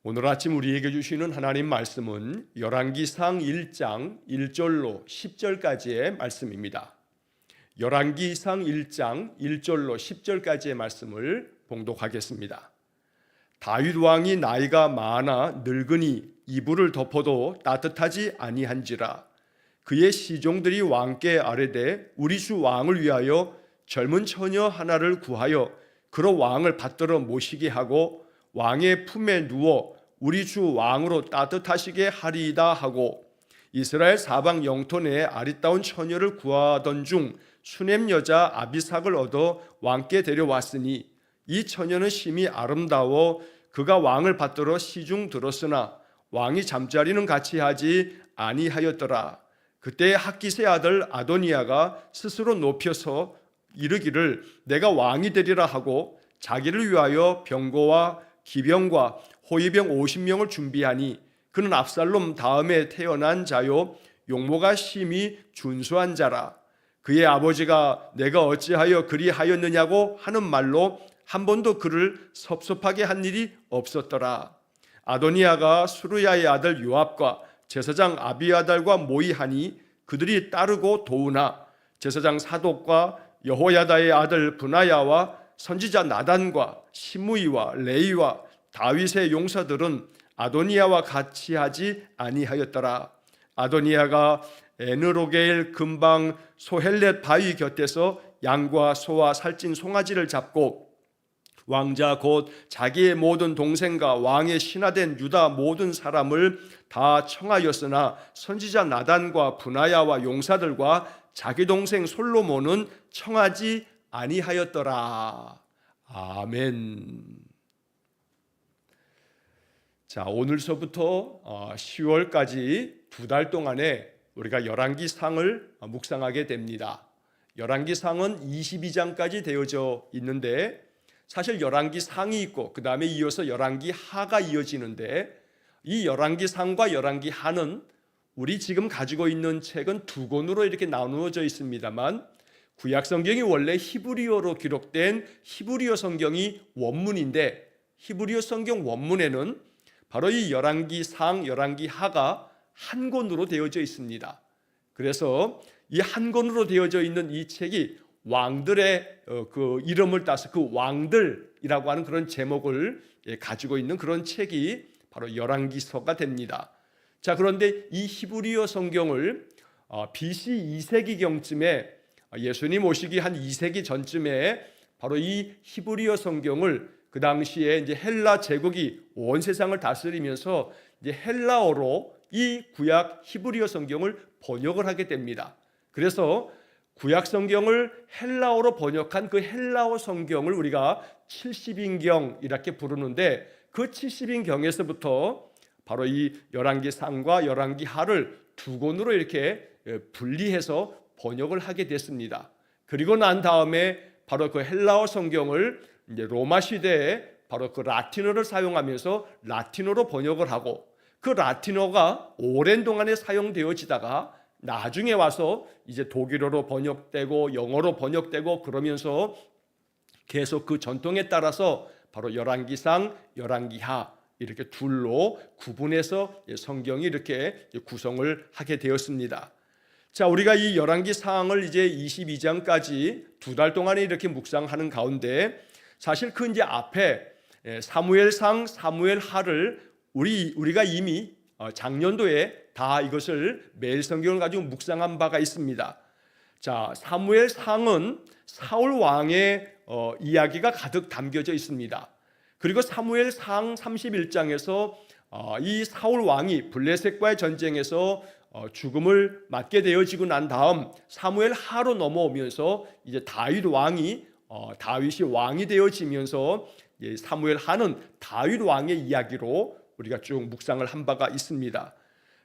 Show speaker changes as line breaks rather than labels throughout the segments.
오늘 아침 우리에게 주시는 하나님 말씀은 열왕기상 1장 1절로 10절까지의 말씀입니다. 열왕기상 1장 1절로 10절까지의 말씀을 봉독하겠습니다. 다윗 왕이 나이가 많아 늙으니 이불을 덮어도 따뜻하지 아니한지라. 그의 시종들이 왕께 아뢰되 우리 주 왕을 위하여 젊은 처녀 하나를 구하여 그로 왕을 받들어 모시게 하고 왕의 품에 누워 우리 주 왕으로 따뜻하시게 하리이다 하고 이스라엘 사방 영토 내에 아리따운 처녀를 구하던 중 수넴 여자 아비삭을 얻어 왕께 데려왔으니 이 처녀는 심히 아름다워 그가 왕을 받들어 시중 들었으나 왕이 잠자리는 같이 하지 아니하였더라. 그때 학깃의 아들 아도니아가 스스로 높여서 이르기를 내가 왕이 되리라 하고 자기를 위하여 병거와 기병과 호위병 50명을 준비하니 그는 압살롬 다음에 태어난 자요 용모가 심히 준수한 자라. 그의 아버지가 내가 어찌하여 그리하였느냐고 하는 말로 한 번도 그를 섭섭하게 한 일이 없었더라. 아도니아가 수르야의 아들 요압과 제사장 아비아달과 모의하니 그들이 따르고 도우나 제사장 사독과 여호야다의 아들 브나야와 선지자 나단과 시므이와 레이와 다윗의 용사들은 아도니아와 같이 하지 아니하였더라. 아도니아가 에느로게일 근방 소헬렛 바위 곁에서 양과 소와 살찐 송아지를 잡고 왕자 곧 자기의 모든 동생과 왕의 신하된 유다 모든 사람을 다 청하였으나 선지자 나단과 브나야와 용사들과 자기 동생 솔로몬은 청하지 아니하였더라. 아멘. 자, 오늘서부터 10월까지 2달 동안에 우리가 열왕기상을 묵상하게 됩니다. 열왕기상은 22장까지 되어져 있는데 사실 열왕기상이 있고 그 다음에 이어서 열왕기하가 이어지는데 이 열왕기상과 열왕기하는 우리 지금 가지고 있는 책은 두 권으로 이렇게 나누어져 있습니다만 구약 성경이 원래 히브리어로 기록된 히브리어 성경이 원문인데 히브리어 성경 원문에는 바로 이 열왕기상, 열왕기하가 한 권으로 되어져 있습니다. 그래서 이 한 권으로 되어져 있는 이 책이 왕들의 그 이름을 따서 그 왕들이라고 하는 그런 제목을 가지고 있는 그런 책이 바로 열왕기서가 됩니다. 자, 그런데 이 히브리어 성경을 BC 2세기경쯤에 예수님 오시기 한 2세기 전쯤에 바로 이 히브리어 성경을 그 당시에 이제 헬라 제국이 온 세상을 다스리면서 이제 헬라어로 이 구약 히브리어 성경을 번역을 하게 됩니다. 그래서 구약 성경을 헬라어로 번역한 그 헬라어 성경을 우리가 70인경 이렇게 부르는데 그 70인경에서부터 바로 이 열왕기상과 열왕기하를 두 권으로 이렇게 분리해서 번역을 하게 됐습니다. 그리고 난 다음에 바로 그 헬라어 성경을 이제 로마 시대에 바로 그 라틴어를 사용하면서 라틴어로 번역을 하고 그 라틴어가 오랜 동안에 사용되어지다가 나중에 와서 이제 독일어로 번역되고 영어로 번역되고 그러면서 계속 그 전통에 따라서 바로 열왕기상, 열왕기하 이렇게 둘로 구분해서 성경이 이렇게 구성을 하게 되었습니다. 자, 우리가 이 열왕기상을 이제 22장까지 2달 동안에 이렇게 묵상하는 가운데 사실 그 이제 앞에 사무엘상, 사무엘하를 우리가 이미 작년도에 다 이것을 매일 성경을 가지고 묵상한 바가 있습니다. 자, 사무엘상은 사울 왕의 이야기가 가득 담겨져 있습니다. 그리고 사무엘상 31장에서 이 사울 왕이 블레셋과의 전쟁에서 죽음을 맞게 되어지고 난 다음 사무엘하로 넘어오면서 이제 다윗 왕이 다윗이 왕이 되어지면서 사무엘하는 다윗 왕의 이야기로 우리가 쭉 묵상을 한 바가 있습니다.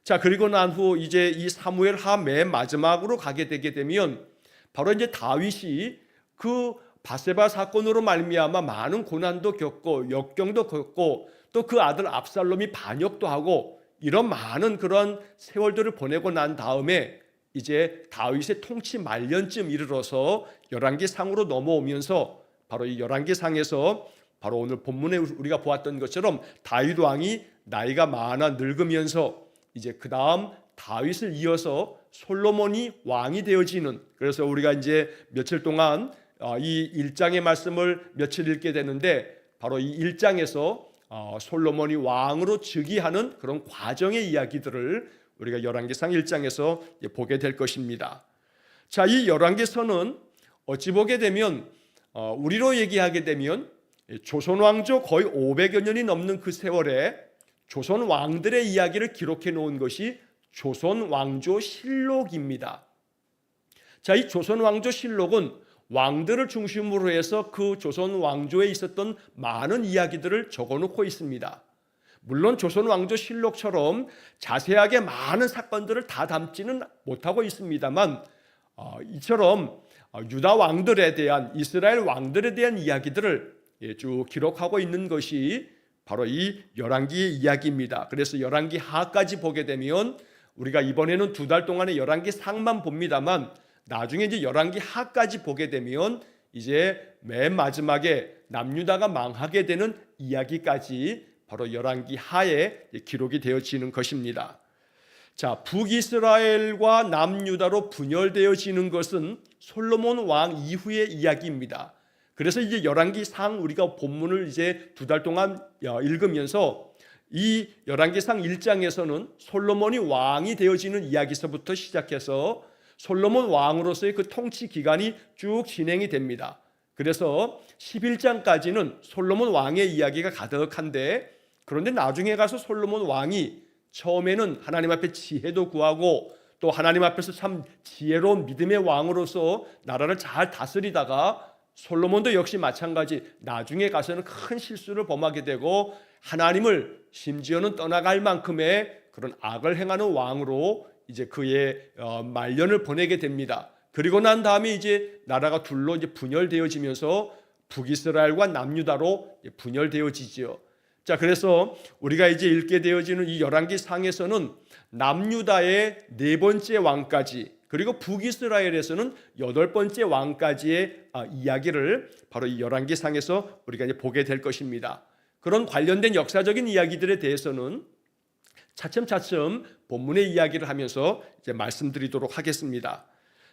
자, 그리고 난 후 이제 이 사무엘하 맨 마지막으로 가게 되게 되면 바로 이제 다윗이 그 바세바 사건으로 말미암아 많은 고난도 겪고 역경도 겪고 또 그 아들 압살롬이 반역도 하고 이런 많은 그런 세월들을 보내고 난 다음에 이제 다윗의 통치 말년쯤 이르러서 열왕기상으로 넘어오면서 바로 이 열왕기상에서 바로 오늘 본문에 우리가 보았던 것처럼 다윗 왕이 나이가 많아 늙으면서 이제 그 다음 다윗을 이어서 솔로몬이 왕이 되어지는, 그래서 우리가 이제 며칠 동안 이 1장의 말씀을 며칠 읽게 되는데 바로 이 1장에서 솔로몬이 왕으로 즉위하는 그런 과정의 이야기들을 우리가 열왕기상 1장에서 보게 될 것입니다. 자, 이 열왕기서는 어찌 보게 되면 우리로 얘기하게 되면 조선 왕조 거의 500여 년이 넘는 그 세월에 조선 왕들의 이야기를 기록해 놓은 것이 조선 왕조 실록입니다. 자, 이 조선 왕조 실록은 왕들을 중심으로 해서 그 조선 왕조에 있었던 많은 이야기들을 적어놓고 있습니다. 물론 조선 왕조 실록처럼 자세하게 많은 사건들을 다 담지는 못하고 있습니다만 이처럼 유다 왕들에 대한, 이스라엘 왕들에 대한 이야기들을 쭉 기록하고 있는 것이 바로 이 열왕기의 이야기입니다. 그래서 열왕기 하까지 보게 되면 우리가 이번에는 2달 동안의 열왕기 상만 봅니다만 나중에 이제 열왕기 하까지 보게 되면 이제 맨 마지막에 남유다가 망하게 되는 이야기까지 바로 열왕기 하에 기록이 되어지는 것입니다. 자, 북이스라엘과 남유다로 분열되어지는 것은 솔로몬 왕 이후의 이야기입니다. 그래서 이제 열왕기상 우리가 본문을 이제 2달 동안 읽으면서 이 열왕기상 1장에서는 솔로몬이 왕이 되어지는 이야기서부터 시작해서 솔로몬 왕으로서의 그 통치 기간이 쭉 진행이 됩니다. 그래서 11장까지는 솔로몬 왕의 이야기가 가득한데, 그런데 나중에 가서 솔로몬 왕이 처음에는 하나님 앞에 지혜도 구하고 또 하나님 앞에서 참 지혜로운 믿음의 왕으로서 나라를 잘 다스리다가 솔로몬도 역시 마찬가지 나중에 가서는 큰 실수를 범하게 되고 하나님을 심지어는 떠나갈 만큼의 그런 악을 행하는 왕으로 이제 그의 말년을 보내게 됩니다. 그리고 난 다음에 이제 나라가 둘로 이제 분열되어지면서 북이스라엘과 남유다로 분열되어지지요. 자, 그래서 우리가 이제 읽게 되어지는 이 열왕기 상에서는 남유다의 4번째 왕까지, 그리고 북이스라엘에서는 8번째 왕까지의 이야기를 바로 이 열왕기 상에서 우리가 이제 보게 될 것입니다. 그런 관련된 역사적인 이야기들에 대해서는 차츰차츰 본문의 이야기를 하면서 이제 말씀드리도록 하겠습니다.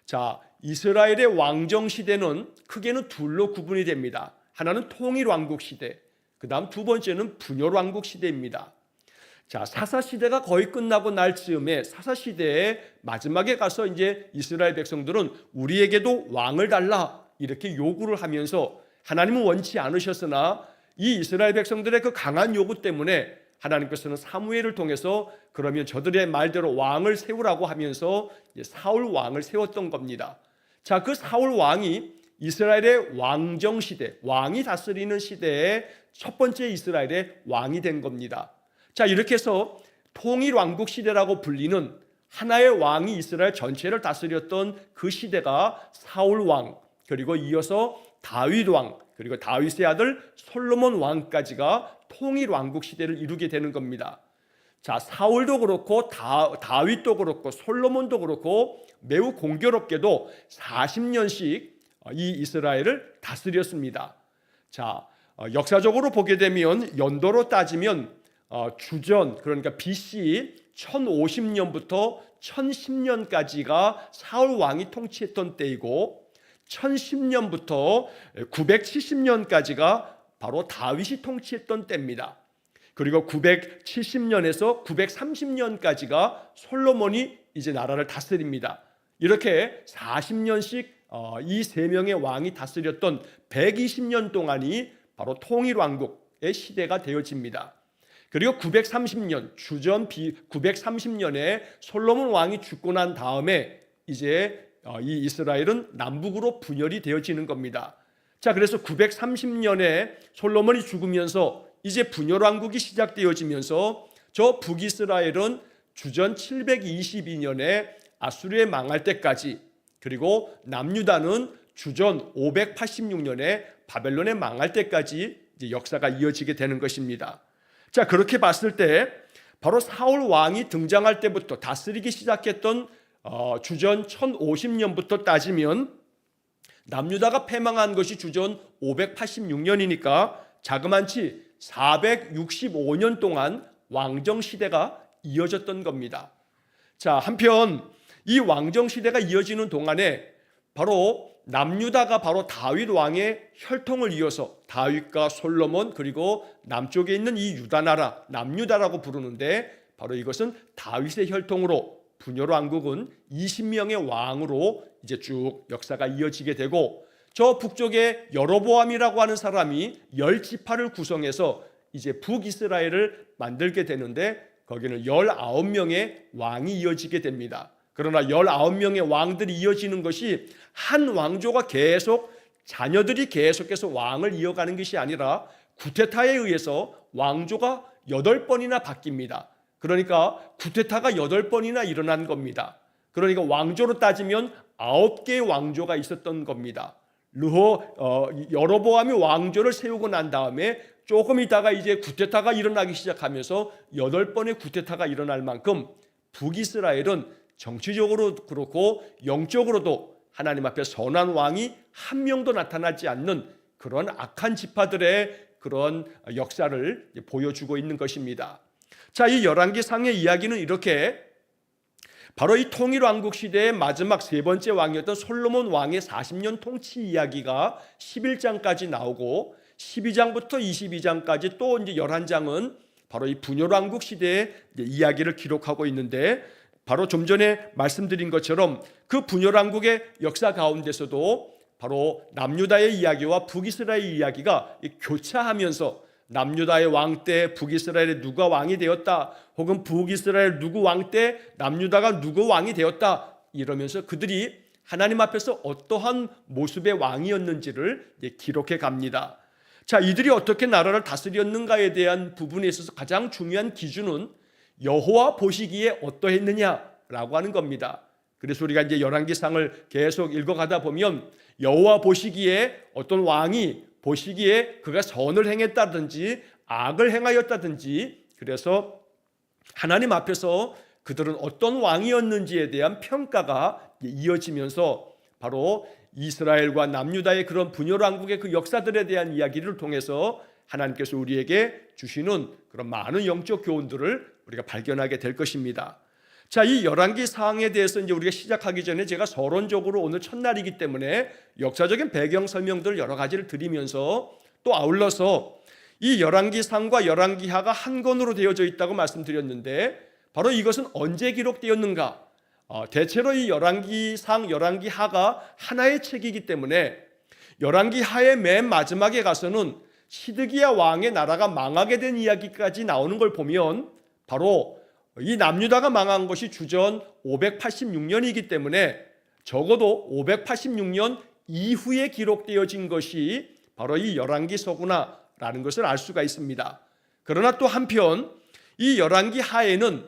자, 이스라엘의 왕정 시대는 크게는 둘로 구분이 됩니다. 하나는 통일 왕국 시대, 그 다음 두 번째는 분열 왕국 시대입니다. 자, 사사 시대가 거의 끝나고 날 즈음에 사사 시대의 마지막에 가서 이제 이스라엘 백성들은 우리에게도 왕을 달라 이렇게 요구를 하면서 하나님은 원치 않으셨으나 이 이스라엘 백성들의 그 강한 요구 때문에 하나님께서는 사무엘을 통해서 그러면 저들의 말대로 왕을 세우라고 하면서 사울 왕을 세웠던 겁니다. 자, 그 사울 왕이 이스라엘의 왕정 시대, 왕이 다스리는 시대의 첫 번째 이스라엘의 왕이 된 겁니다. 자, 이렇게 해서 통일 왕국 시대라고 불리는 하나의 왕이 이스라엘 전체를 다스렸던 그 시대가 사울 왕, 그리고 이어서 다윗 왕, 그리고 다윗의 아들 솔로몬 왕까지가 통일 왕국 시대를 이루게 되는 겁니다. 자, 사울도 그렇고 다윗도 그렇고 솔로몬도 그렇고 매우 공교롭게도 40년씩 이 이스라엘을 다스렸습니다. 자, 역사적으로 보게 되면 연도로 따지면 주전, 그러니까 BC 1050년부터 1010년까지가 사울 왕이 통치했던 때이고 1010년부터 970년까지가 바로 다윗이 통치했던 때입니다. 그리고 970년에서 930년까지가 솔로몬이 이제 나라를 다스립니다. 이렇게 40년씩 이 세 명의 왕이 다스렸던 120년 동안이 바로 통일왕국의 시대가 되어집니다. 그리고 930년, 주전 930년에 솔로몬 왕이 죽고 난 다음에 이제 이 이스라엘은 남북으로 분열이 되어지는 겁니다. 자, 그래서 930년에 솔로몬이 죽으면서 이제 분열왕국이 시작되어지면서 저 북이스라엘은 주전 722년에 아수르에 망할 때까지, 그리고 남유다는 주전 586년에 바벨론에 망할 때까지 이제 역사가 이어지게 되는 것입니다. 자, 그렇게 봤을 때 바로 사울 왕이 등장할 때부터 다스리기 시작했던 주전 1050년부터 따지면 남유다가 패망한 것이 주전 586년이니까 자그만치 465년 동안 왕정 시대가 이어졌던 겁니다. 자, 한편 이 왕정 시대가 이어지는 동안에 바로 남유다가 바로 다윗 왕의 혈통을 이어서 다윗과 솔로몬 그리고 남쪽에 있는 이 유다 나라 남유다라고 부르는데 바로 이것은 다윗의 혈통으로 분열 왕국은 20명의 왕으로 이제 쭉 역사가 이어지게 되고 저 북쪽에 여로보암이라고 하는 사람이 10지파를 구성해서 이제 북이스라엘을 만들게 되는데 거기는 19명의 왕이 이어지게 됩니다. 그러나 19명의 왕들이 이어지는 것이 한 왕조가 계속 자녀들이 계속해서 왕을 이어가는 것이 아니라 구테타에 의해서 왕조가 8번이나 바뀝니다. 그러니까 구테타가 8번이나 일어난 겁니다. 그러니까 왕조로 따지면 9개의 왕조가 있었던 겁니다. 여로보암이 왕조를 세우고 난 다음에 조금 있다가 이제 구테타가 일어나기 시작하면서 8번의 구테타가 일어날 만큼 북이스라엘은 정치적으로 그렇고 영적으로도 하나님 앞에 선한 왕이 한 명도 나타나지 않는 그런 악한 지파들의 그런 역사를 보여주고 있는 것입니다. 자, 이 열왕기상의 이야기는 이렇게 바로 이 통일왕국 시대의 마지막 세 번째 왕이었던 솔로몬 왕의 40년 통치 이야기가 11장까지 나오고 12장부터 22장까지 또 이제 11장은 바로 이 분열왕국 시대의 이야기를 기록하고 있는데 바로 좀 전에 말씀드린 것처럼 그 분열왕국의 역사 가운데서도 바로 남유다의 이야기와 북이스라엘의 이야기가 교차하면서 남유다의 왕 때 북이스라엘의 누가 왕이 되었다 혹은 북이스라엘 누구 왕 때 남유다가 누구 왕이 되었다 이러면서 그들이 하나님 앞에서 어떠한 모습의 왕이었는지를 기록해 갑니다. 자, 이들이 어떻게 나라를 다스렸는가에 대한 부분에 있어서 가장 중요한 기준은 여호와 보시기에 어떠했느냐라고 하는 겁니다. 그래서 우리가 이제 열왕기상을 계속 읽어가다 보면 여호와 보시기에 어떤 왕이 보시기에 그가 선을 행했다든지 악을 행하였다든지 그래서 하나님 앞에서 그들은 어떤 왕이었는지에 대한 평가가 이어지면서 바로 이스라엘과 남유다의 그런 분열왕국의 그 역사들에 대한 이야기를 통해서 하나님께서 우리에게 주시는 그런 많은 영적 교훈들을 우리가 발견하게 될 것입니다. 자, 이 열왕기상에 대해서 이제 우리가 시작하기 전에 제가 서론적으로 오늘 첫날이기 때문에 역사적인 배경 설명들 여러 가지를 드리면서 또 아울러서 이 열왕기상과 열왕기하가 한 권으로 되어져 있다고 말씀드렸는데 바로 이것은 언제 기록되었는가? 대체로 이 열왕기상, 열왕기하가 하나의 책이기 때문에 열왕기하의 맨 마지막에 가서는 시드기야 왕의 나라가 망하게 된 이야기까지 나오는 걸 보면 바로 이 남유다가 망한 것이 주전 586년이기 때문에 적어도 586년 이후에 기록되어진 것이 바로 이 열왕기서구나라는 것을 알 수가 있습니다. 그러나 또 한편 이 열왕기하에는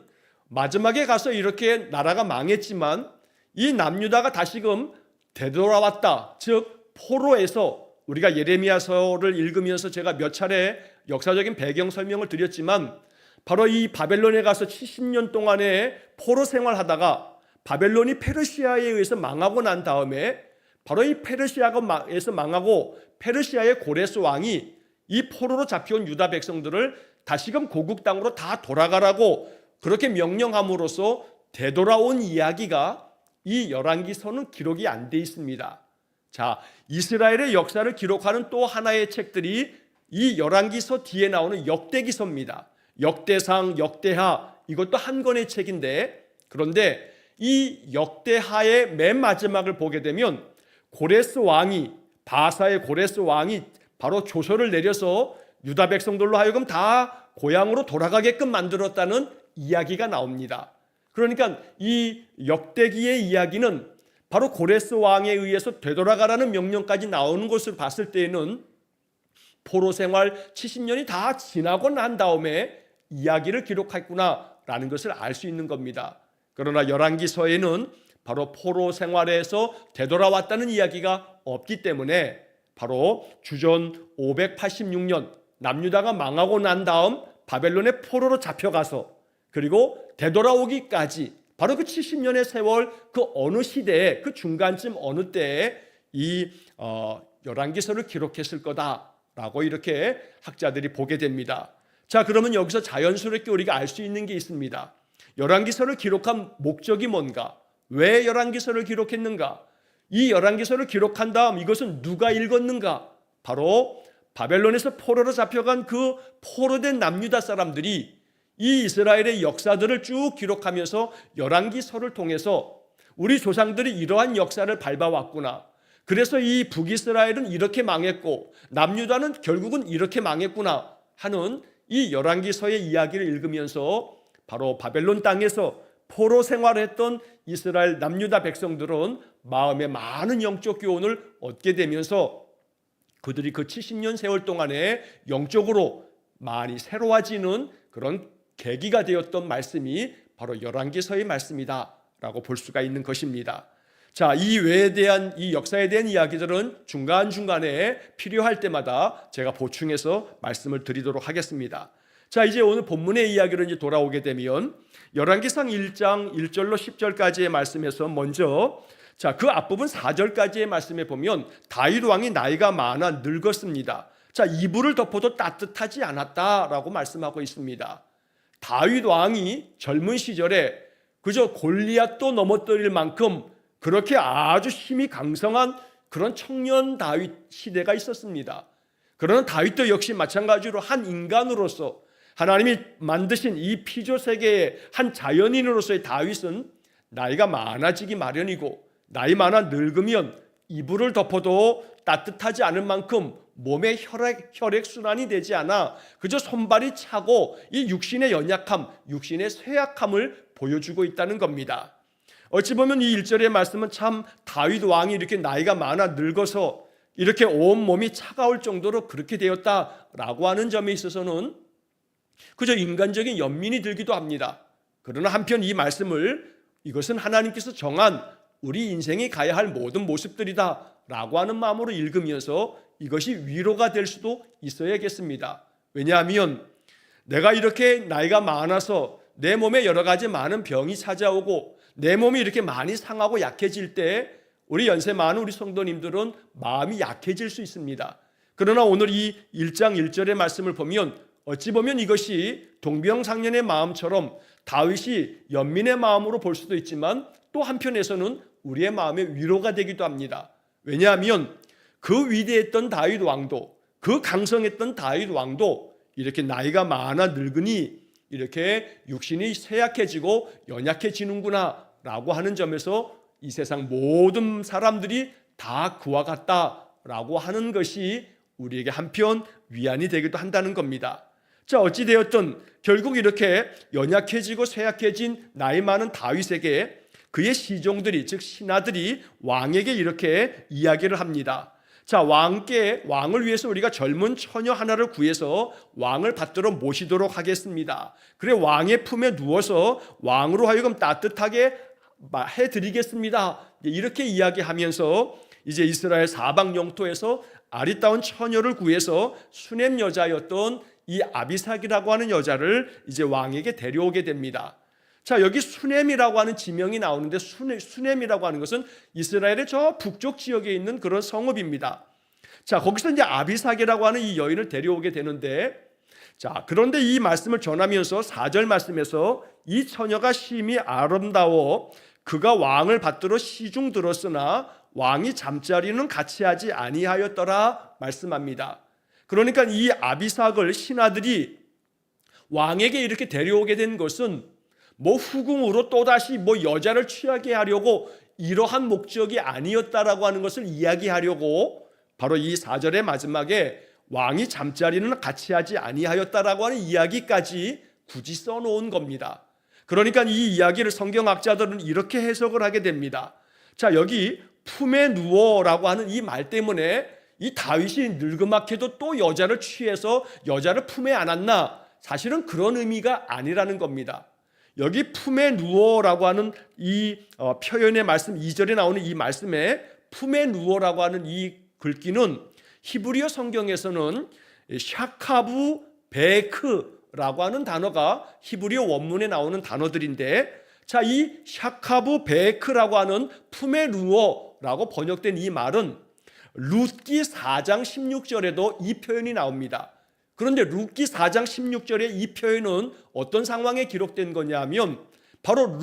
마지막에 가서 이렇게 나라가 망했지만 이 남유다가 다시금 되돌아왔다. 즉 포로에서 우리가 예레미야서를 읽으면서 제가 몇 차례 역사적인 배경 설명을 드렸지만 바로 이 바벨론에 가서 70년 동안의 포로 생활하다가 바벨론이 페르시아에 의해서 망하고 난 다음에 바로 이 페르시아에서 망하고 페르시아의 고레스 왕이 이 포로로 잡혀온 유다 백성들을 다시금 고국 땅으로 다 돌아가라고 그렇게 명령함으로써 되돌아온 이야기가 이 열왕기서는 기록이 안 돼 있습니다. 자, 이스라엘의 역사를 기록하는 또 하나의 책들이 이 열왕기서 뒤에 나오는 역대기서입니다. 역대상, 역대하 이것도 한 권의 책인데 그런데 이 역대하의 맨 마지막을 보게 되면 고레스 왕이 바사의 고레스 왕이 바로 조서를 내려서 유다 백성들로 하여금 다 고향으로 돌아가게끔 만들었다는 이야기가 나옵니다. 그러니까 이 역대기의 이야기는 바로 고레스 왕에 의해서 되돌아가라는 명령까지 나오는 것을 봤을 때에는 포로 생활 70년이 다 지나고 난 다음에 이야기를 기록했구나라는 것을 알 수 있는 겁니다. 그러나 열왕기서에는 바로 포로 생활에서 되돌아왔다는 이야기가 없기 때문에 바로 주전 586년 남유다가 망하고 난 다음 바벨론의 포로로 잡혀가서 그리고 되돌아오기까지 바로 그 70년의 세월 그 어느 시대에 그 중간쯤 어느 때에 이 열왕기서를 기록했을 거다 라고 이렇게 학자들이 보게 됩니다. 자, 그러면 여기서 자연스럽게 우리가 알 수 있는 게 있습니다. 열왕기서를 기록한 목적이 뭔가? 왜 열왕기서를 기록했는가? 이 열왕기서를 기록한 다음 이것은 누가 읽었는가? 바로 바벨론에서 포로로 잡혀간 그 포로된 남유다 사람들이 이 이스라엘의 역사들을 쭉 기록하면서 열왕기서를 통해서 우리 조상들이 이러한 역사를 밟아왔구나. 그래서 이 북이스라엘은 이렇게 망했고 남유다는 결국은 이렇게 망했구나 하는 이 열왕기서의 이야기를 읽으면서 바로 바벨론 땅에서 포로 생활했던 이스라엘 남유다 백성들은 마음에 많은 영적 교훈을 얻게 되면서 그들이 그 70년 세월 동안에 영적으로 많이 새로워지는 그런 계기가 되었던 말씀이 바로 열왕기서의 말씀이다라고 볼 수가 있는 것입니다. 자, 이 외에 대한 이 역사에 대한 이야기들은 중간중간에 필요할 때마다 제가 보충해서 말씀을 드리도록 하겠습니다. 자, 이제 오늘 본문의 이야기로 이제 돌아오게 되면 열왕기상 1장 1절로 10절까지의 말씀에서 먼저 자, 그 앞부분 4절까지의 말씀에 보면 다윗 왕이 나이가 많아 늙었습니다. 자, 이불을 덮어도 따뜻하지 않았다라고 말씀하고 있습니다. 다윗 왕이 젊은 시절에 그저 골리앗도 넘어뜨릴 만큼 그렇게 아주 힘이 강성한 그런 청년 다윗 시대가 있었습니다. 그러나 다윗도 역시 마찬가지로 한 인간으로서 하나님이 만드신 이 피조 세계의 한 자연인으로서의 다윗은 나이가 많아지기 마련이고 나이 많아 늙으면 이불을 덮어도 따뜻하지 않을 만큼 몸의 혈액순환이 되지 않아 그저 손발이 차고 이 육신의 연약함, 육신의 쇠약함을 보여주고 있다는 겁니다. 어찌 보면 이 1절의 말씀은 참 다윗 왕이 이렇게 나이가 많아 늙어서 이렇게 온몸이 차가울 정도로 그렇게 되었다라고 하는 점에 있어서는 그저 인간적인 연민이 들기도 합니다. 그러나 한편 이 말씀을 이것은 하나님께서 정한 우리 인생이 가야 할 모든 모습들이다라고 하는 마음으로 읽으면서 이것이 위로가 될 수도 있어야겠습니다. 왜냐하면 내가 이렇게 나이가 많아서 내 몸에 여러 가지 많은 병이 찾아오고 내 몸이 이렇게 많이 상하고 약해질 때 우리 연세 많은 우리 성도님들은 마음이 약해질 수 있습니다. 그러나 오늘 이 1장 1절의 말씀을 보면 어찌 보면 이것이 동병상련의 마음처럼 다윗이 연민의 마음으로 볼 수도 있지만 또 한편에서는 우리의 마음에 위로가 되기도 합니다. 왜냐하면 그 위대했던 다윗 왕도 그 강성했던 다윗 왕도 이렇게 나이가 많아 늙으니 이렇게 육신이 쇠약해지고 연약해지는구나 라고 하는 점에서 이 세상 모든 사람들이 다 그와 같다라고 하는 것이 우리에게 한편 위안이 되기도 한다는 겁니다. 자, 어찌되었든 결국 이렇게 연약해지고 쇠약해진 나이 많은 다윗에게 그의 시종들이 즉 신하들이 왕에게 이렇게 이야기를 합니다. 자, 왕을 위해서 우리가 젊은 처녀 하나를 구해서 왕을 받들어 모시도록 하겠습니다. 그래 왕의 품에 누워서 왕으로 하여금 따뜻하게 해드리겠습니다. 이렇게 이야기하면서 이제 이스라엘 사방 영토에서 아리따운 처녀를 구해서 수넴 여자였던 이 아비삭이라고 하는 여자를 이제 왕에게 데려오게 됩니다. 자, 여기 수넴이라고 하는 지명이 나오는데 수넴이라고 하는 것은 이스라엘의 저 북쪽 지역에 있는 그런 성읍입니다. 자, 거기서 이제 아비삭이라고 하는 이 여인을 데려오게 되는데 자, 그런데 이 말씀을 전하면서 4절 말씀에서 이 처녀가 심히 아름다워 그가 왕을 받들어 시중 들었으나 왕이 잠자리는 같이 하지 아니하였더라 말씀합니다. 그러니까 이 아비삭을 신하들이 왕에게 이렇게 데려오게 된 것은 뭐 후궁으로 또다시 뭐 여자를 취하게 하려고 이러한 목적이 아니었다라고 하는 것을 이야기하려고 바로 이 4절의 마지막에 왕이 잠자리는 같이 하지 아니하였다라고 하는 이야기까지 굳이 써놓은 겁니다. 그러니까 이 이야기를 성경학자들은 이렇게 해석을 하게 됩니다. 자, 여기 품에 누워라고 하는 이 말 때문에 이 다윗이 늙음악해도 또 여자를 취해서 여자를 품에 안았나? 사실은 그런 의미가 아니라는 겁니다. 여기 품에 누워라고 하는 이 표현의 말씀 2절에 나오는 이 말씀에 품에 누워라고 하는 이 글귀는 히브리어 성경에서는 샤카부 베크라고 하는 단어가 히브리어 원문에 나오는 단어들인데 자, 이 샤카부 베크라고 하는 품에 누워라고 번역된 이 말은 룻기 4장 16절에도 이 표현이 나옵니다. 그런데 룻기 4장 16절의 이 표현은 어떤 상황에 기록된 거냐면 바로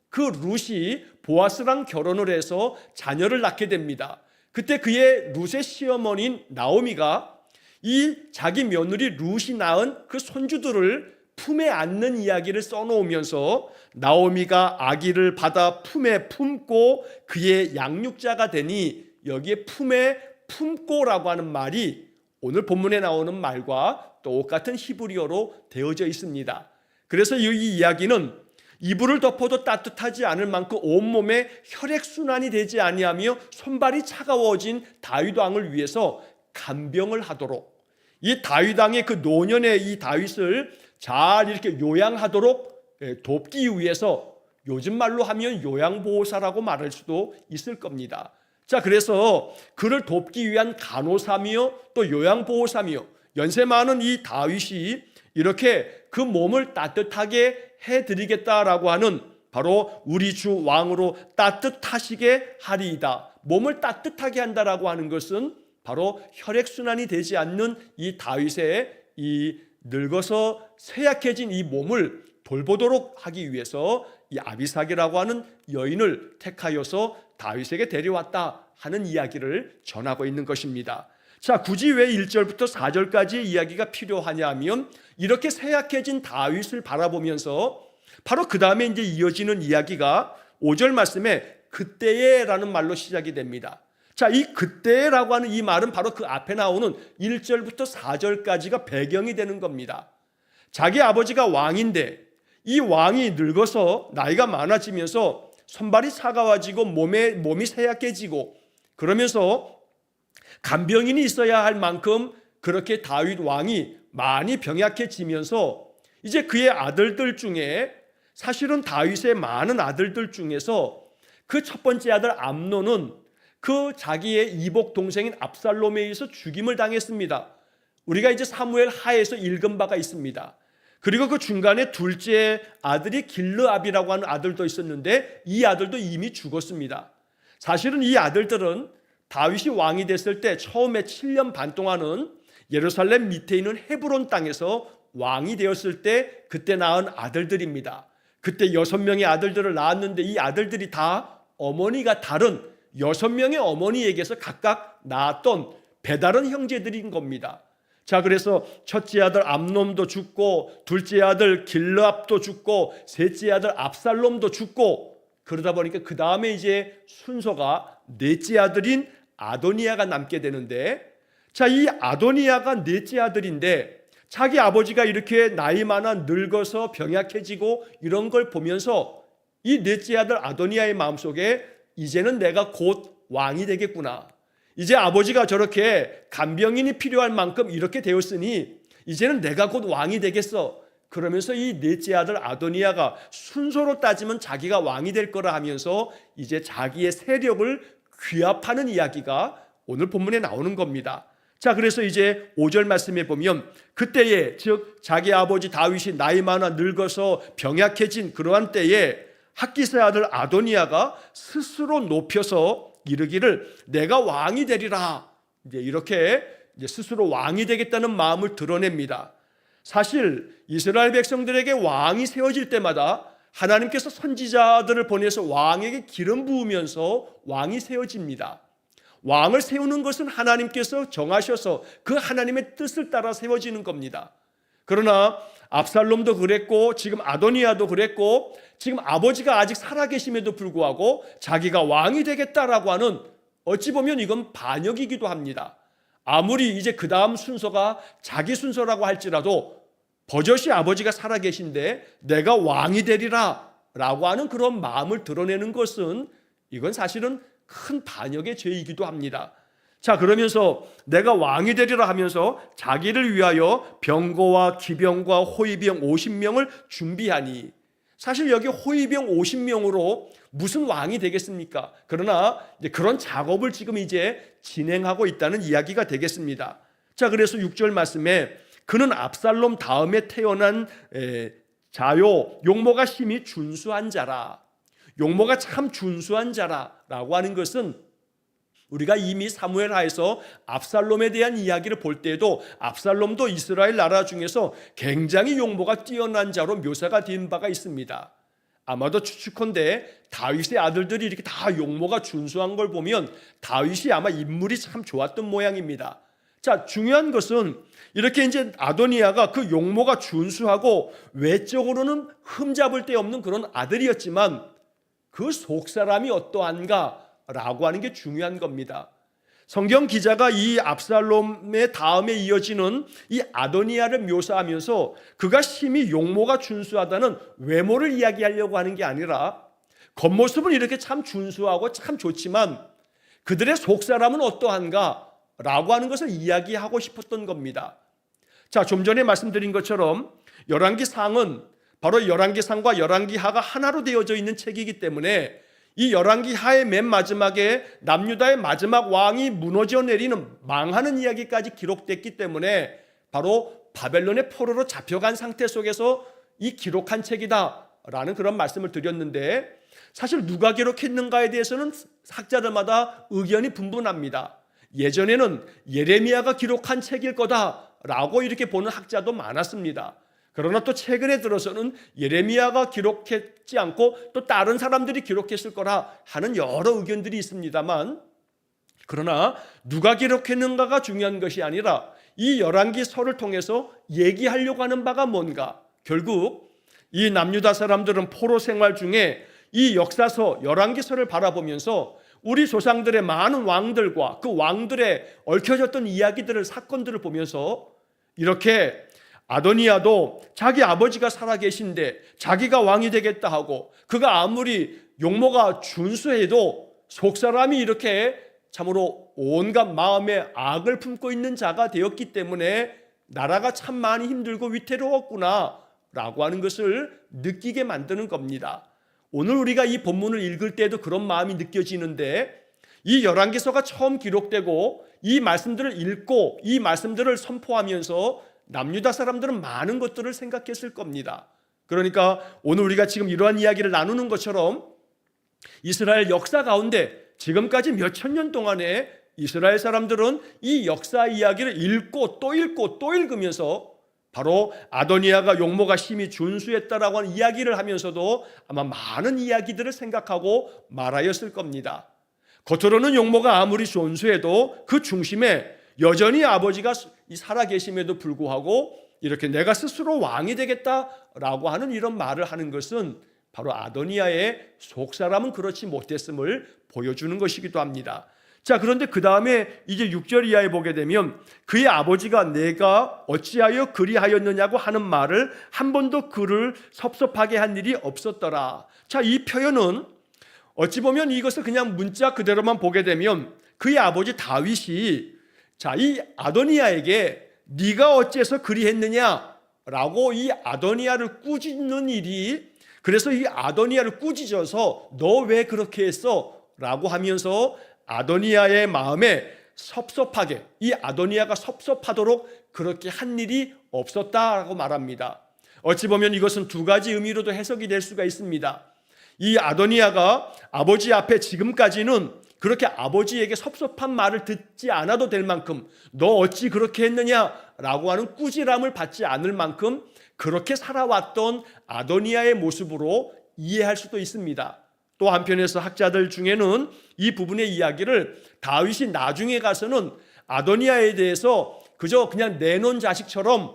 그 룻이 보아스랑 결혼을 해서 자녀를 낳게 됩니다. 그때 그의 룻의 시어머니인 나오미가 이 자기 며느리 룻이 낳은 그 손주들을 품에 안는 이야기를 써놓으면서 나오미가 아기를 받아 품에 품고 그의 양육자가 되니 여기에 품에 품고라고 하는 말이 오늘 본문에 나오는 말과 똑같은 히브리어로 되어져 있습니다. 그래서 이 이야기는 이불을 덮어도 따뜻하지 않을 만큼 온몸에 혈액순환이 되지 아니하며 손발이 차가워진 다윗 왕을 위해서 간병을 하도록, 이 다윗 왕의 그 노년의 이 다윗을 잘 이렇게 요양하도록 돕기 위해서, 요즘 말로 하면 요양보호사라고 말할 수도 있을 겁니다. 자, 그래서 그를 돕기 위한 간호사며 또 요양보호사며 연세 많은 이 다윗이 이렇게 그 몸을 따뜻하게 해드리겠다라고 하는, 바로 우리 주 왕으로 따뜻하시게 하리이다, 몸을 따뜻하게 한다라고 하는 것은 바로 혈액순환이 되지 않는 이 다윗의 이 늙어서 쇠약해진 이 몸을 돌보도록 하기 위해서 이 아비삭이라고 하는 여인을 택하여서 다윗에게 데려왔다 하는 이야기를 전하고 있는 것입니다. 자, 굳이 왜 1절부터 4절까지의 이야기가 필요하냐 하면 이렇게 쇠약해진 다윗을 바라보면서 바로 그 다음에 이제 이어지는 이야기가 5절 말씀에 그때에라는 말로 시작이 됩니다. 자, 이 그때라고 하는 이 말은 바로 그 앞에 나오는 1절부터 4절까지가 배경이 되는 겁니다. 자기 아버지가 왕인데 이 왕이 늙어서 나이가 많아지면서 손발이 차가워지고 몸이 쇠약해지고 그러면서 간병인이 있어야 할 만큼 그렇게 다윗 왕이 많이 병약해지면서 이제 그의 아들들 중에, 사실은 다윗의 많은 아들들 중에서 그 첫 번째 아들 암논은 그 자기의 이복 동생인 압살롬에 의해서 죽임을 당했습니다. 우리가 이제 사무엘 하에서 읽은 바가 있습니다. 그리고 그 중간에 둘째 아들이 길르압이라고 하는 아들도 있었는데 이 아들도 이미 죽었습니다. 사실은 이 아들들은 다윗이 왕이 됐을 때 처음에 7년 반 동안은 예루살렘 밑에 있는 헤브론 땅에서 왕이 되었을 때 그때 낳은 아들들입니다. 그때 6명의 아들들을 낳았는데 이 아들들이 다 어머니가 다른 6명의 어머니에게서 각각 낳았던 배다른 형제들인 겁니다. 자, 그래서 첫째 아들 암놈도 죽고 둘째 아들 길르압도 죽고 셋째 아들 압살롬도 죽고, 그러다 보니까 그 다음에 이제 순서가 넷째 아들인 아도니아가 남게 되는데, 자, 이 아도니아가 넷째 아들인데 자기 아버지가 이렇게 나이 많아 늙어서 병약해지고 이런 걸 보면서 이 넷째 아들 아도니아의 마음속에 이제는 내가 곧 왕이 되겠구나, 이제 아버지가 저렇게 간병인이 필요할 만큼 이렇게 되었으니 이제는 내가 곧 왕이 되겠어. 그러면서 이 넷째 아들 아도니아가 순서로 따지면 자기가 왕이 될 거라 하면서 이제 자기의 세력을 규합하는 이야기가 오늘 본문에 나오는 겁니다. 자, 그래서 이제 5절 말씀에 보면 그때에, 즉 자기 아버지 다윗이 나이 많아 늙어서 병약해진 그러한 때에 핫기스의 아들 아도니아가 스스로 높여서 이르기를 내가 왕이 되리라, 이제 이렇게 이제 스스로 왕이 되겠다는 마음을 드러냅니다. 사실 이스라엘 백성들에게 왕이 세워질 때마다 하나님께서 선지자들을 보내서 왕에게 기름 부으면서 왕이 세워집니다. 왕을 세우는 것은 하나님께서 정하셔서 그 하나님의 뜻을 따라 세워지는 겁니다. 그러나 압살롬도 그랬고 지금 아도니아도 그랬고 지금 아버지가 아직 살아계심에도 불구하고 자기가 왕이 되겠다라고 하는, 어찌 보면 이건 반역이기도 합니다. 아무리 이제 그 다음 순서가 자기 순서라고 할지라도 버젓이 아버지가 살아계신데 내가 왕이 되리라 라고 하는 그런 마음을 드러내는 것은 이건 사실은 큰 반역의 죄이기도 합니다. 자, 그러면서 내가 왕이 되리라 하면서 자기를 위하여 병거와 기병과 호위병 50명을 준비하니, 사실 여기 호위병 50명으로 무슨 왕이 되겠습니까? 그러나 이제 그런 작업을 지금 이제 진행하고 있다는 이야기가 되겠습니다. 자, 그래서 6절 말씀에 그는 압살롬 다음에 태어난 자요 용모가 심히 준수한 자라, 용모가 참 준수한 자라라고 하는 것은 우리가 이미 사무엘하에서 압살롬에 대한 이야기를 볼 때에도 압살롬도 이스라엘 나라 중에서 굉장히 용모가 뛰어난 자로 묘사가 된 바가 있습니다. 아마도 추측컨대 다윗의 아들들이 이렇게 다 용모가 준수한 걸 보면 다윗이 아마 인물이 참 좋았던 모양입니다. 자, 중요한 것은 이렇게 이제 아도니아가 그 용모가 준수하고 외적으로는 흠잡을 데 없는 그런 아들이었지만 그 속사람이 어떠한가라고 하는 게 중요한 겁니다. 성경 기자가 이 압살롬의 다음에 이어지는 이 아도니아를 묘사하면서 그가 심히 용모가 준수하다는 외모를 이야기하려고 하는 게 아니라 겉모습은 이렇게 참 준수하고 참 좋지만 그들의 속사람은 어떠한가라고 하는 것을 이야기하고 싶었던 겁니다. 자, 좀 전에 말씀드린 것처럼 열왕기상은 바로 열왕기상과 열왕기하가 하나로 되어져 있는 책이기 때문에 이 열왕기하의 맨 마지막에 남유다의 마지막 왕이 무너져 내리는 망하는 이야기까지 기록됐기 때문에 바로 바벨론의 포로로 잡혀간 상태 속에서 이 기록한 책이다라는 그런 말씀을 드렸는데 사실 누가 기록했는가에 대해서는 학자들마다 의견이 분분합니다. 예전에는 예레미야가 기록한 책일 거다라고 이렇게 보는 학자도 많았습니다. 그러나 또 최근에 들어서는 예레미야가 기록했지 않고 또 다른 사람들이 기록했을 거라 하는 여러 의견들이 있습니다만, 그러나 누가 기록했는가가 중요한 것이 아니라 이 열왕기서를 통해서 얘기하려고 하는 바가 뭔가, 결국 이 남유다 사람들은 포로 생활 중에 이 역사서 열왕기서를 바라보면서 우리 조상들의 많은 왕들과 그 왕들의 얽혀졌던 이야기들을, 사건들을 보면서 이렇게 아도니아도 자기 아버지가 살아계신데 자기가 왕이 되겠다 하고 그가 아무리 용모가 준수해도 속사람이 이렇게 참으로 온갖 마음의 악을 품고 있는 자가 되었기 때문에 나라가 참 많이 힘들고 위태로웠구나 라고 하는 것을 느끼게 만드는 겁니다. 오늘 우리가 이 본문을 읽을 때도 그런 마음이 느껴지는데, 이 열왕기서가 처음 기록되고 이 말씀들을 읽고 이 말씀들을 선포하면서 남유다 사람들은 많은 것들을 생각했을 겁니다. 그러니까 오늘 우리가 지금 이러한 이야기를 나누는 것처럼 이스라엘 역사 가운데 지금까지 몇천 년 동안에 이스라엘 사람들은 이 역사 이야기를 읽고 또 읽고 또 읽으면서 바로 아도니아가 용모가 심히 준수했다라고 하는 이야기를 하면서도 아마 많은 이야기들을 생각하고 말하였을 겁니다. 겉으로는 용모가 아무리 준수해도 그 중심에 여전히 아버지가 살아계심에도 불구하고 이렇게 내가 스스로 왕이 되겠다라고 하는 이런 말을 하는 것은 바로 아도니아의 속사람은 그렇지 못했음을 보여주는 것이기도 합니다. 자, 그런데 그 다음에 이제 6절 이하에 보게 되면 그의 아버지가 내가 어찌하여 그리하였느냐고 하는 말을 한 번도 그를 섭섭하게 한 일이 없었더라. 자, 이 표현은 어찌 보면 이것을 그냥 문자 그대로만 보게 되면 그의 아버지 다윗이 자, 이 아도니아에게 네가 어째서 그리했느냐라고 이 아도니아를 꾸짖는 일이, 그래서 이 아도니아를 꾸짖어서 너 왜 그렇게 했어? 라고 하면서 아도니아의 마음에 섭섭하게, 이 아도니아가 섭섭하도록 그렇게 한 일이 없었다라고 말합니다. 어찌 보면 이것은 두 가지 의미로도 해석이 될 수가 있습니다. 이 아도니아가 아버지 앞에 지금까지는 그렇게 아버지에게 섭섭한 말을 듣지 않아도 될 만큼 너 어찌 그렇게 했느냐라고 하는 꾸지람을 받지 않을 만큼 그렇게 살아왔던 아도니아의 모습으로 이해할 수도 있습니다. 또 한편에서 학자들 중에는 이 부분의 이야기를 다윗이 나중에 가서는 아도니아에 대해서 그저 그냥 내놓은 자식처럼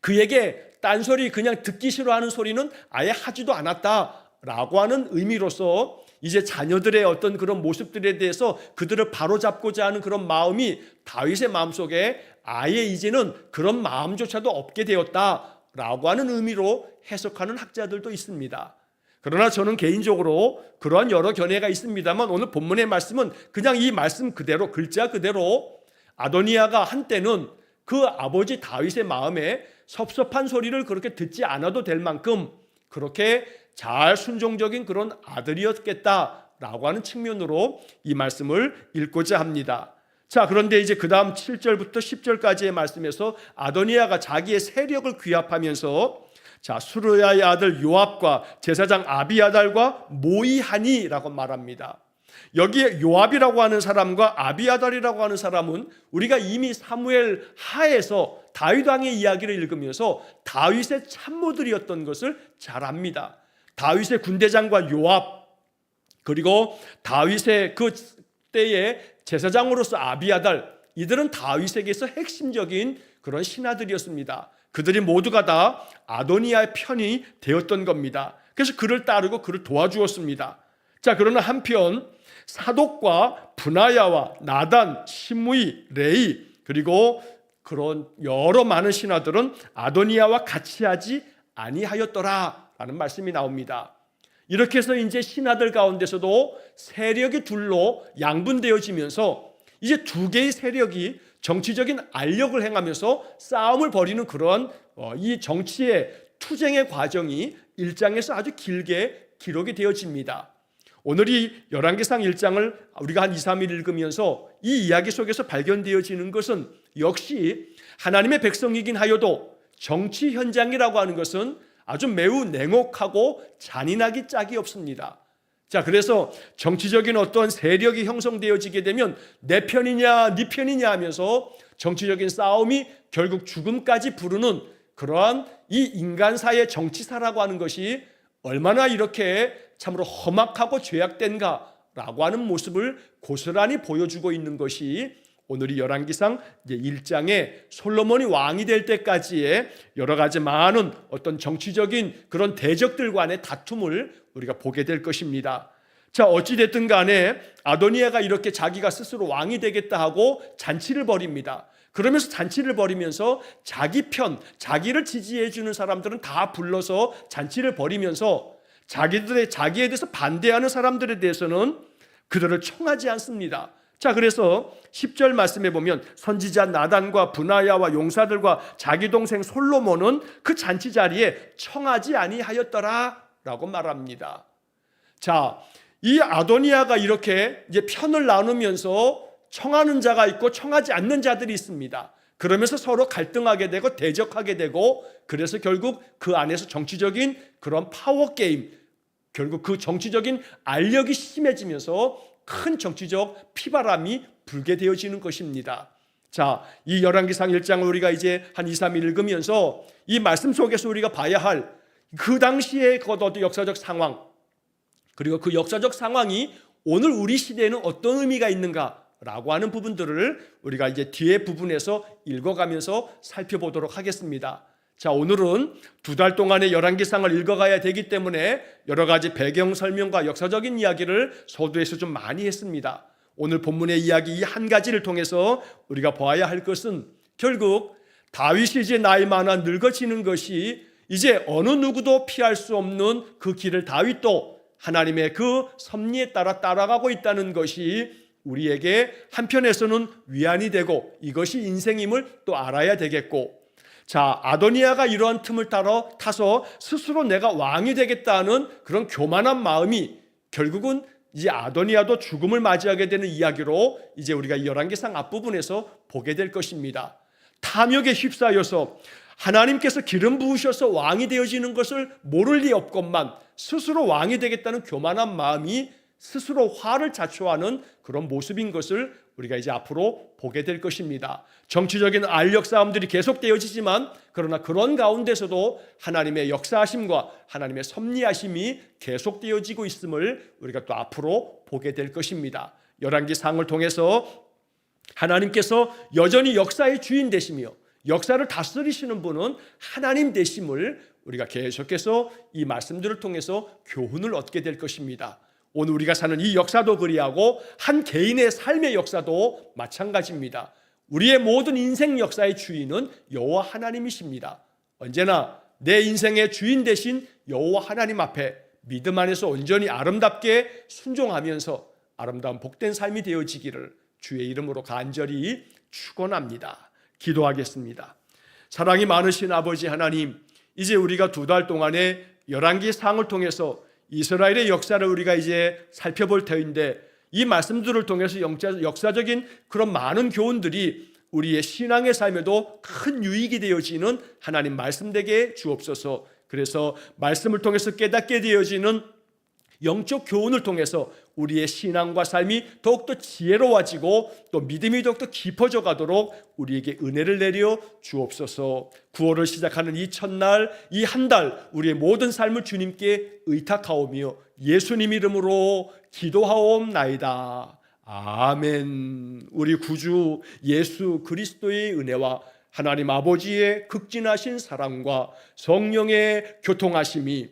그에게 딴소리, 그냥 듣기 싫어하는 소리는 아예 하지도 않았다라고 하는 의미로서 이제 자녀들의 어떤 그런 모습들에 대해서 그들을 바로잡고자 하는 그런 마음이 다윗의 마음속에 아예 이제는 그런 마음조차도 없게 되었다라고 하는 의미로 해석하는 학자들도 있습니다. 그러나 저는 개인적으로 그러한 여러 견해가 있습니다만 오늘 본문의 말씀은 그냥 이 말씀 그대로, 글자 그대로 아도니아가 한때는 그 아버지 다윗의 마음에 섭섭한 소리를 그렇게 듣지 않아도 될 만큼 그렇게 잘 순종적인 그런 아들이었겠다라고 하는 측면으로 이 말씀을 읽고자 합니다. 자, 그런데 이제 그 다음 7절부터 10절까지의 말씀에서 아도니아가 자기의 세력을 귀합하면서 자, 수르야의 아들 요압과 제사장 아비아달과 모이하니라고 말합니다. 여기에 요압이라고 하는 사람과 아비아달이라고 하는 사람은 우리가 이미 사무엘 하에서 다윗 왕의 이야기를 읽으면서 다윗의 참모들이었던 것을 잘 압니다. 다윗의 군대장관 요압, 그리고 다윗의 그 때의 제사장으로서 아비아달, 이들은 다윗에게서 핵심적인 그런 신하들이었습니다. 그들이 모두가 다 아도니아의 편이 되었던 겁니다. 그래서 그를 따르고 그를 도와주었습니다. 자, 그러나 한편 사독과 브나야와 나단, 시므이, 레이, 그리고 그런 여러 많은 신하들은 아도니아와 같이 하지 아니하였더라라는 말씀이 나옵니다. 이렇게 해서 이제 신하들 가운데서도 세력이 둘로 양분되어지면서 이제 두 개의 세력이 정치적인 알력을 행하면서 싸움을 벌이는 그런 이 정치의 투쟁의 과정이 1장에서 아주 길게 기록이 되어집니다. 오늘 이 열왕기상 1장을 우리가 한 2, 3일 읽으면서 이 이야기 속에서 발견되어지는 것은 역시 하나님의 백성이긴 하여도 정치 현장이라고 하는 것은 아주 매우 냉혹하고 잔인하기 짝이 없습니다. 자, 그래서 정치적인 어떤 세력이 형성되어지게 되면 내 편이냐 네 편이냐 하면서 정치적인 싸움이 결국 죽음까지 부르는 그러한 이 인간사의 정치사라고 하는 것이 얼마나 이렇게 참으로 험악하고 죄악된가라고 하는 모습을 고스란히 보여주고 있는 것이 오늘 이 열왕기상 1장에 솔로몬이 왕이 될 때까지의 여러 가지 많은 어떤 정치적인 그런 대적들 간의 다툼을 우리가 보게 될 것입니다. 자, 어찌됐든 간에 아도니아가 이렇게 자기가 스스로 왕이 되겠다 하고 잔치를 벌입니다. 그러면서 잔치를 벌이면서 자기 편, 자기를 지지해 주는 사람들은 다 불러서 잔치를 벌이면서 자기에 대해서 반대하는 사람들에 대해서는 그들을 청하지 않습니다. 자, 그래서 10절 말씀에 보면 선지자 나단과 브나야와 용사들과 자기 동생 솔로몬은 그 잔치 자리에 청하지 아니하였더라 라고 말합니다. 자, 이 아도니아가 이렇게 이제 편을 나누면서 청하는 자가 있고 청하지 않는 자들이 있습니다. 그러면서 서로 갈등하게 되고 대적하게 되고, 그래서 결국 그 안에서 정치적인 그런 파워 게임, 결국 그 정치적인 알력이 심해지면서 큰 정치적 피바람이 불게 되어지는 것입니다. 자, 이 열왕기상 1장을 우리가 이제 한 2, 3일 읽으면서 이 말씀 속에서 우리가 봐야 할 그 당시의 어떤 역사적 상황, 그리고 그 역사적 상황이 오늘 우리 시대에는 어떤 의미가 있는가라고 하는 부분들을 우리가 이제 뒤에 부분에서 읽어가면서 살펴보도록 하겠습니다. 자, 오늘은 2달 동안의 열왕기상을 읽어가야 되기 때문에 여러 가지 배경 설명과 역사적인 이야기를 서두에서 좀 많이 했습니다. 오늘 본문의 이야기 이 한 가지를 통해서 우리가 봐야 할 것은 결국 다윗이 이제 나이 많아 늙어지는 것이 이제 어느 누구도 피할 수 없는 그 길을 다윗도 하나님의 그 섭리에 따라 따라가고 있다는 것이 우리에게 한편에서는 위안이 되고 이것이 인생임을 또 알아야 되겠고, 자, 아도니아가 이러한 틈을 타서 스스로 내가 왕이 되겠다는 그런 교만한 마음이 결국은 이제 아도니아도 죽음을 맞이하게 되는 이야기로 이제 우리가 이 열왕기상 앞부분에서 보게 될 것입니다. 탐욕에 휩싸여서 하나님께서 기름 부으셔서 왕이 되어지는 것을 모를 리 없건만 스스로 왕이 되겠다는 교만한 마음이 스스로 화를 자초하는 그런 모습인 것을 우리가 이제 앞으로 보게 될 것입니다. 정치적인 알력 싸움들이 계속되어지지만 그러나 그런 가운데서도 하나님의 역사하심과 하나님의 섭리하심이 계속되어지고 있음을 우리가 또 앞으로 보게 될 것입니다. 열왕기상을 통해서 하나님께서 여전히 역사의 주인 되시며 역사를 다스리시는 분은 하나님 되심을 우리가 계속해서 이 말씀들을 통해서 교훈을 얻게 될 것입니다. 오늘 우리가 사는 이 역사도 그리하고 한 개인의 삶의 역사도 마찬가지입니다. 우리의 모든 인생 역사의 주인은 여호와 하나님이십니다. 언제나 내 인생의 주인 되신 여호와 하나님 앞에 믿음 안에서 온전히 아름답게 순종하면서 아름다운 복된 삶이 되어지기를 주의 이름으로 간절히 축원합니다. 기도하겠습니다. 사랑이 많으신 아버지 하나님, 이제 우리가 2달 동안의 열왕기상을 통해서 이스라엘의 역사를 우리가 이제 살펴볼 터인데 이 말씀들을 통해서 역사적인 그런 많은 교훈들이 우리의 신앙의 삶에도 큰 유익이 되어지는 하나님 말씀 되게 주옵소서. 그래서 말씀을 통해서 깨닫게 되어지는 영적 교훈을 통해서 우리의 신앙과 삶이 더욱더 지혜로워지고 또 믿음이 더욱더 깊어져 가도록 우리에게 은혜를 내려 주옵소서. 9월을 시작하는 이 첫날, 이 한 달 우리의 모든 삶을 주님께 의탁하오며 예수님 이름으로 기도하옵나이다. 아멘. 우리 구주 예수 그리스도의 은혜와 하나님 아버지의 극진하신 사랑과 성령의 교통하심이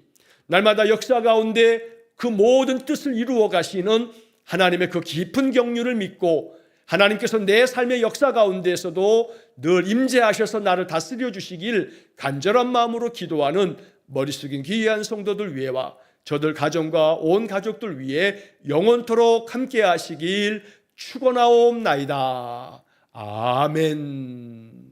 날마다 역사 가운데 그 모든 뜻을 이루어 가시는 하나님의 그 깊은 경륜을 믿고 하나님께서 내 삶의 역사 가운데에서도 늘 임재하셔서 나를 다스려 주시길 간절한 마음으로 기도하는 머리 숙인 귀한 성도들 위해와 저들 가정과 온 가족들 위해 영원토록 함께 하시길 축원하옵나이다. 아멘.